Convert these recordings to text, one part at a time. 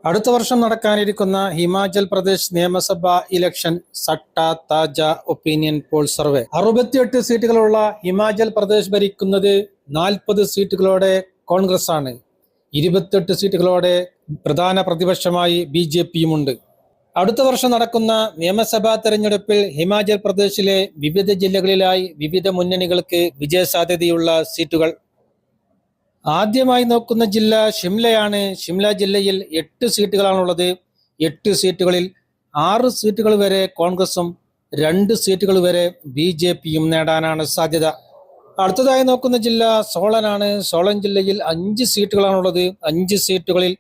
അടുത്ത വർഷം നടക്കാനിരിക്കുന്ന ഹിമാചൽ പ്രദേശ് നിയമസഭാ ഇലക്ഷൻ സട്ട താജ ഒപ്പീനിയൻ പോൾ സർവേ 68 സീറ്റുകളുള്ള ഹിമാചൽ പ്രദേശ് ഭരിക്കുന്നത് 40 സീറ്റുകളോടെ കോൺഗ്രസ് ആണ്. 28 സീറ്റുകളോടെ പ്രധാന പ്രതിപക്ഷമായി BJPയുമുണ്ട്. അടുത്ത വർഷം നടക്കുന്ന നിയമസഭാ തെരഞ്ഞെടുപ്പിൽ ഹിമാചൽ പ്രദേശിലെ വിവിധ ജില്ലകളിലായി വിവിധ മുന്നണികൾക്ക് വിജയസാധ്യതയുള്ള സീറ്റുകൾ. ആദ്യമായി നോക്കുന്ന ജില്ല ഷിംലയാണ്. ഷിംല ജില്ലയിൽ 8 സീറ്റുകളാണുള്ളത്. 8 സീറ്റുകളിൽ 6 സീറ്റുകൾ വരെ കോൺഗ്രസും 2 സീറ്റുകൾ വരെ BJPയും നേടാനാണ് സാധ്യത. അടുത്തതായി നോക്കുന്ന ജില്ല സോളനാണ്. സോളൻ ജില്ലയിൽ 5 സീറ്റുകളാണുള്ളത്. 5 സീറ്റുകളിൽ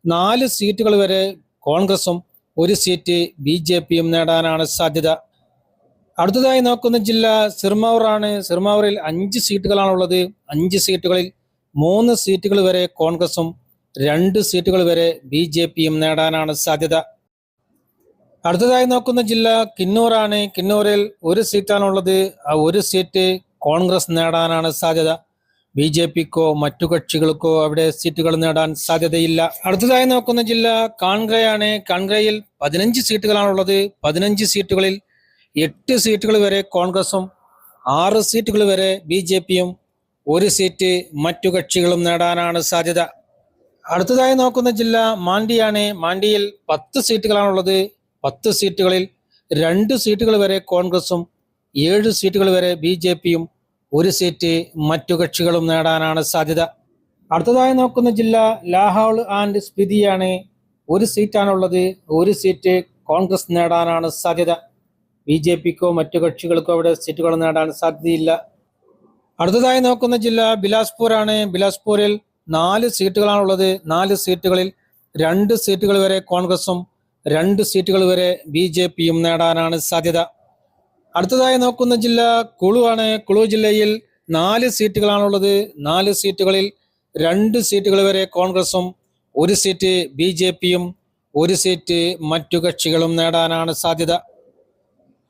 4 സീറ്റുകൾ വരെ കോൺഗ്രസും 1 സീറ്റ് BJPയും നേടാനാണ് സാധ്യത. അടുത്തതായി നോക്കുന്ന ജില്ല സിർമൗർ ആണ്. സിർമൗറിൽ 5 സീറ്റുകളാണുള്ളത്. 5 സീറ്റുകളിൽ 3 സീറ്റുകൾ വരെ കോൺഗ്രസും 2 സീറ്റുകൾ വരെ BJPയും നേടാനാണ് സാധ്യത. അടുത്തതായി നോക്കുന്ന ജില്ല കിന്നൂർ ആണ്. കിന്നൂരിൽ 1 സീറ്റാണുള്ളത്. ആ 1 സീറ്റ് കോൺഗ്രസ് നേടാനാണ് സാധ്യത. BJPക്കോ മറ്റു കക്ഷികൾക്കോ അവിടെ സീറ്റുകൾ നേടാൻ സാധ്യതയില്ല. അടുത്തതായി നോക്കുന്ന ജില്ല കാൺഗ്രയാണ്. കാൺഗ്രയിൽ 15 സീറ്റുകളാണുള്ളത്. 15 സീറ്റുകളിൽ 8 സീറ്റുകൾ വരെ കോൺഗ്രസും 6 സീറ്റുകൾ വരെ BJPയും 1 സീറ്റ് മറ്റു കക്ഷികളും നേടാനാണ് സാധ്യത. അടുത്തതായി നോക്കുന്ന ജില്ല മാണ്ഡിയാണ്. മാണ്ഡിയിൽ 10 സീറ്റുകളാണുള്ളത്. 10 സീറ്റുകളിൽ 2 സീറ്റുകൾ വരെ കോൺഗ്രസും 7 സീറ്റുകൾ വരെ BJPയും 1 സീറ്റ് മറ്റു കക്ഷികളും നേടാനാണ് സാധ്യത. അടുത്തതായി നോക്കുന്ന ജില്ല ലാഹൗൾ ആൻഡ് സ്പിതിയാണ്. 1 സീറ്റാണുള്ളത്. 1 സീറ്റ് കോൺഗ്രസ് നേടാനാണ് സാധ്യത. BJPക്കോ മറ്റു കക്ഷികൾക്കോ അവിടെ സീറ്റുകൾ നേടാൻ സാധ്യതയില്ല. അടുത്തതായി നോക്കുന്ന ജില്ല ബിലാസ്പൂർ ആണ്. ബിലാസ്പൂരിൽ 4 സീറ്റുകളാണുള്ളത്. 4 സീറ്റുകളിൽ 2 സീറ്റുകൾ വരെ കോൺഗ്രസും 2 സീറ്റുകൾ വരെ BJPയും നേടാനാണ് സാധ്യത. അടുത്തതായി നോക്കുന്ന ജില്ല കുളു ആണ്. കുളു ജില്ലയിൽ 4 സീറ്റുകളാണുള്ളത്. 4 സീറ്റുകളിൽ 2 സീറ്റുകൾ വരെ കോൺഗ്രസും 1 സീറ്റ് BJPയും 1 സീറ്റ് മറ്റു കക്ഷികളും നേടാനാണ് സാധ്യത.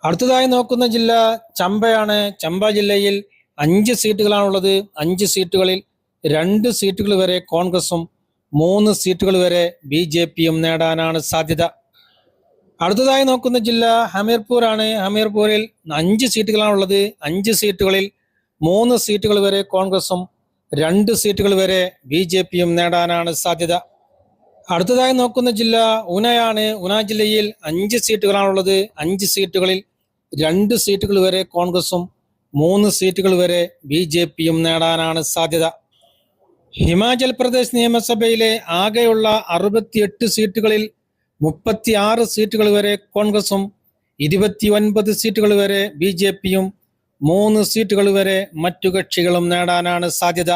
അടുത്തതായി നോക്കുന്ന ജില്ല ചമ്പയാണ്. ചമ്പ ജില്ലയിൽ 5 സീറ്റുകളാണുള്ളത്. 5 സീറ്റുകളിൽ 2 സീറ്റുകൾ വരെ കോൺഗ്രസും 3 സീറ്റുകൾ വരെ BJPയും നേടാനാണ് സാധ്യത. അടുത്തതായി നോക്കുന്ന ജില്ല ഹമീർപൂർ ആണ്. ഹമീർപൂരിൽ 5 സീറ്റുകളാണുള്ളത്. 5 സീറ്റുകളിൽ 3 സീറ്റുകൾ വരെ കോൺഗ്രസും 2 സീറ്റുകൾ വരെ BJPയും നേടാനാണ് സാധ്യത. അടുത്തതായി നോക്കുന്ന ജില്ല ഉനയാണ്. ഉന ജില്ലയിൽ 5 സീറ്റുകളാണുള്ളത്. 5 സീറ്റുകളിൽ 2 സീറ്റുകൾ വരെ കോൺഗ്രസും 3 സീറ്റുകൾ വരെ BJPയും നേടാനാണ് സാധ്യത. ഹിമാചൽ പ്രദേശ് നിയമസഭയിലെ ആകെയുള്ള 68 സീറ്റുകളിൽ 36 സീറ്റുകൾ വരെ കോൺഗ്രസും 29 സീറ്റുകൾ വരെ BJPയും 3 സീറ്റുകൾ വരെ മറ്റു കക്ഷികളും നേടാനാണ് സാധ്യത.